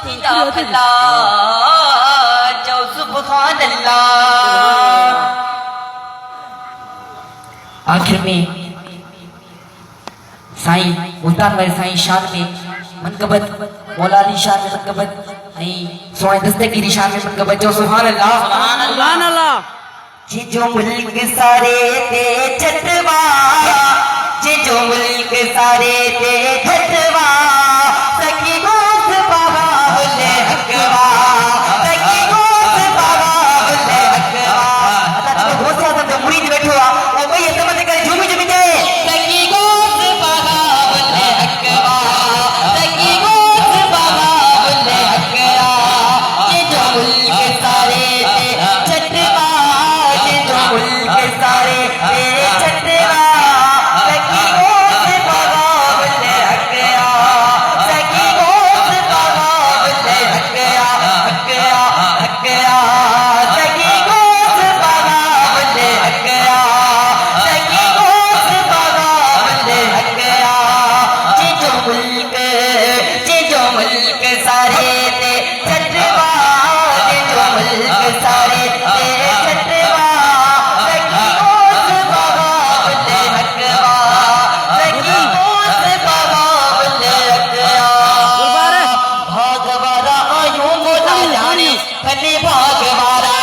या भला जो सुभान अल्लाह। आखिर में साईं मुल्तान वाले साईं शान में मनकबत मौला अली शान में मनकबत नहीं सोए दस्तगीरी शान में मनकबत जो सुभान अल्लाह सुभान अल्लाह। जी जो मुल्क सारे ते छतवा जी जो मुल्क सारे ते छतवा सकी गोस बाबा बोले हकवा सकी गोस बाबा बोले हकवा। अच्छा तो बहुत से आदम मुरीद बैठो आ ओ भाई ये समझ कर झूमी झूमी जाए सकी गोस बाबा बोले हकवा सकी गोस बाबा बोले हकवा। जी जो मुल्क सारे ते छतवा जी जो मुल्क सारे ते छतवा सकी गोस बाबा बोले हकवा सकी गोस बाबा बोले हकवा हकवा हकवा सकी गोस बाबा बोले हकवा सकी गोस बाबा बोले हकवा। जी जो मुल्क सारे ते छतवा जी जो मुल्क सारे ते छतवा सकी गोस बाबा बोले हकवा सकी गोस बाबा बोले हकवा। भागवारा आयु मोला जाने भले भागवारा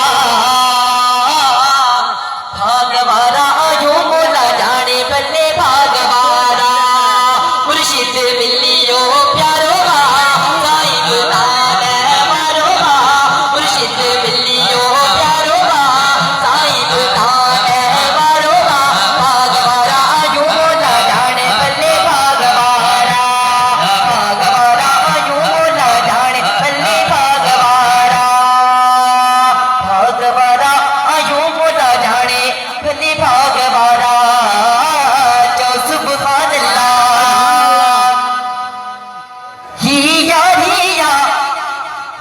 भागवारा आयु मोला जाने भले भागवारा मुर्शिद मिलियो प्यारो साईं गुलाल मारो मुर्शिद मिलियो प्यारो साईं गुलाल मारो। भागवारा आयु मोला जाने भले भागवारा भागवारा आयु मोला जाने भले भागवारा भागवारा आयु मोला जाने भले भागवारा जो सुभान अल्लाह। हिया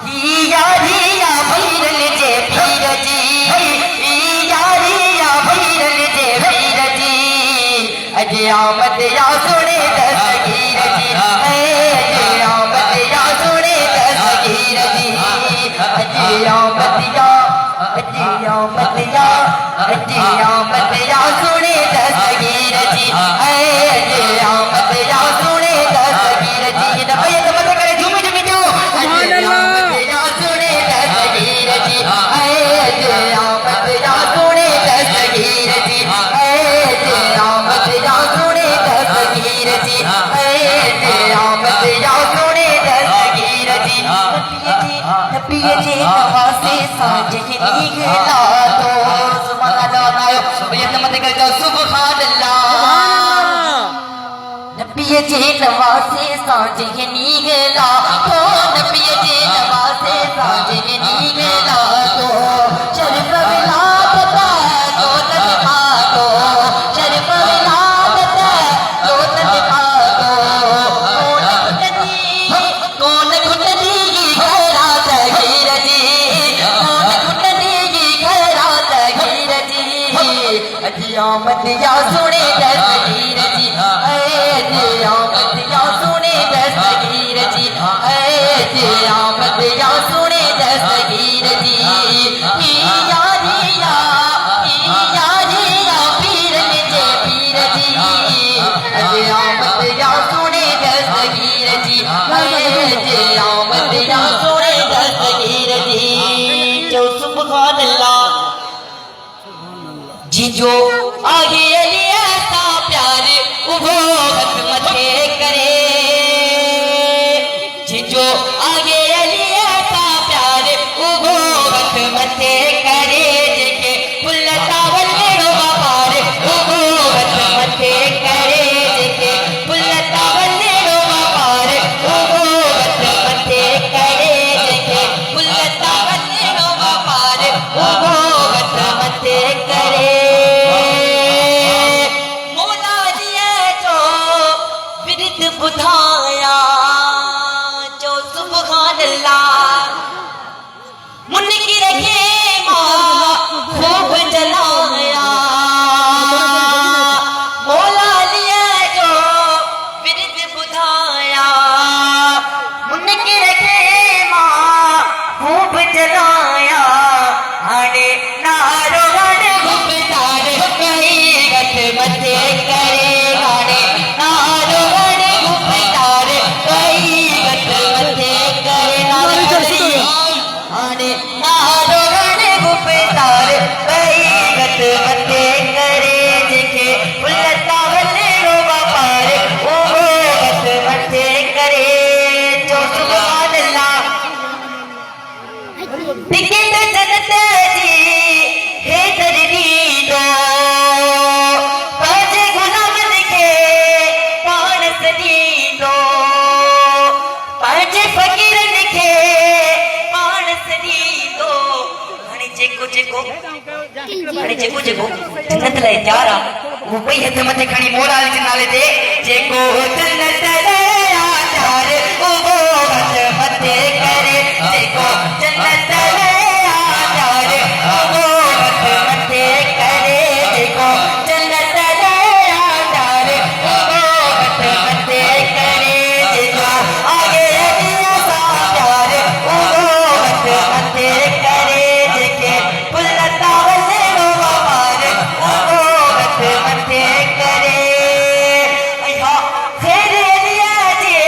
हिया भैरल जे भैर जी हिया भैरल जे भैर जी अजे आमद या सुने दस्तगीर जी अजे आमद या सुने दस्तगीर जी अजे आमद या सुने दस्तगीर जी अजे आमद या सुने दस्तगीर जी। नबैयत मत करे झूमी झूमी जो अजे आमद या सुने दस्तगीर जी अजे आमद या सुने दस्तगीर जी अजे आमद या सुने दस्तगीर जी अजे आमद या सुने दस्तगीर जी। नबी जी नवासे साँझ निकला तो सुभान अल्लाह नायो नबैयत मत करे जो सुभान अल्लाह। नबी जी नवासे साँझ निकला तो नबी जी नवासे साँझ निकला तो शरीफ विलादत दौलत पातो शरीफ विलादत दौलत पातो कौन घुटनी घरा तगीर जी कौन घुटनी घरा तगीर जी अजी आमद या सुने दस्तगीर जी अजे आमद या सुने दस्तगीर जी अजे आमद या सुने दस्तगीर जी। हिया पीर जे पीर जी अजे आमद या सुने दस्तगीर जी अजे आमद या सुने दस्तगीर जी जो सुभान अल्लाह। जी जो आगे अली ऐसा प्यार उभो हथ मथे करे जी जो आगे अली ऐसा प्यार उभो हथ मथे करे जेके फुलता वल्लेड़ो बापार उभो हथ मथे करे जेके फुलता वल्लेड़ो बापार उभो हथ मथे करे जेके फुलता वल्लेड़ो बापार उभो हथ मथे करे। मौला जी जो विरद बुधाया जो सुभान अल्लाह मुनकी रखे माँ खूब जलाया। मौला लिया जो विरद बुधाया मुनकी रखे माँ अरे जेको जन्नत लाइ तैयार आ वो पई हथ मथे खणी मोला जे नाले ते जेको जन्नत लाइ तैयार वो हथ मथे करे जेको जन्नत लाइ तैयार वो हथ मथे करे जेको जन्नत लाइ तैयार वो हथ मथे करे जेको आगे दिया सा प्यार वो हथ मथे करे जेके पुलता वले रो बार वो हथ मथे करे अया खैर दिया जे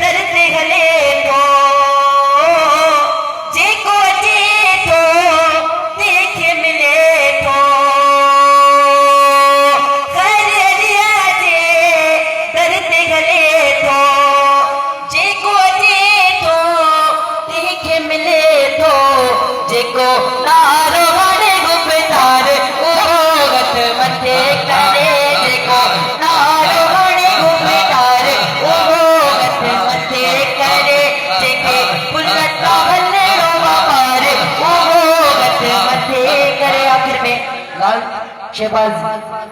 तरते गले तो जेको जे तो देख मिले तो खैर दिया जे तरते गले तो जेको जे तो देख मिले तो जेको नारो वाले गुप्तार वो हथ मथे करे जेको नारो वाले गुप्तार वो हथ मथे करे जेके पुलता वले रो बार वो हथ मथे करे आखिर में लाल शहबाज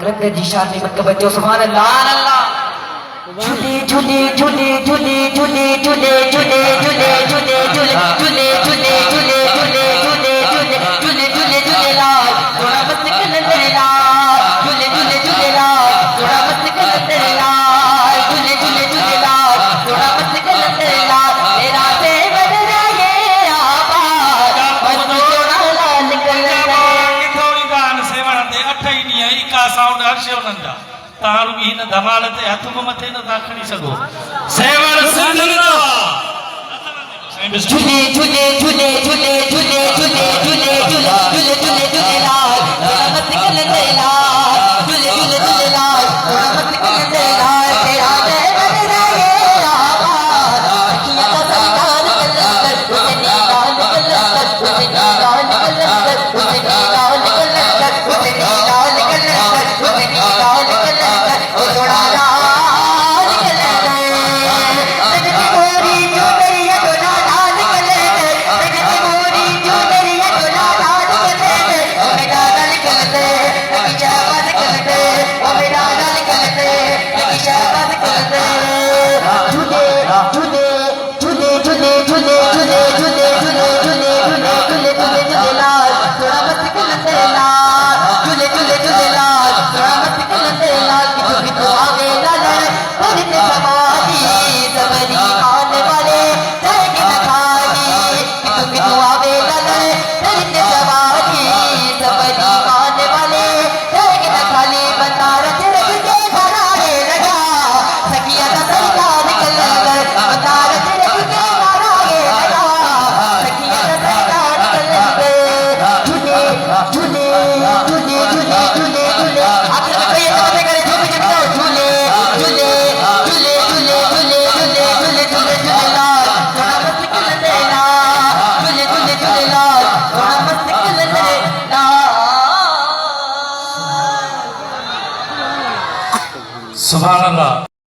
ग्रंथ जी शान में मत बच्चों सुभान अल्लाह अल्लाह झूले झूले झूले झूले झूले झूले झूले झूले झूले झूले झूले झूले झूले झूले झूले झूले झूले झूले झूले लाल थोड़ा मस्त कलंदर लाल झूले झूले झूले लाल थोड़ा मस्त कलंदर लाल झूले झूले झूले लाल थोड़ा मस्त कलंदर लाल तेरा से बन जाए आबाद मस्त थोड़ा लाल कलंदर थोड़ी गान सेवण ते 8 ई ॾींहं ई का साउंड हर शइ उन्हनि जा तव्हां रुॻी हिन धमाल ते हथ बि मथे नथा खणी सघो सेवण सिंध झूले झूले झूले झूले झूले झूले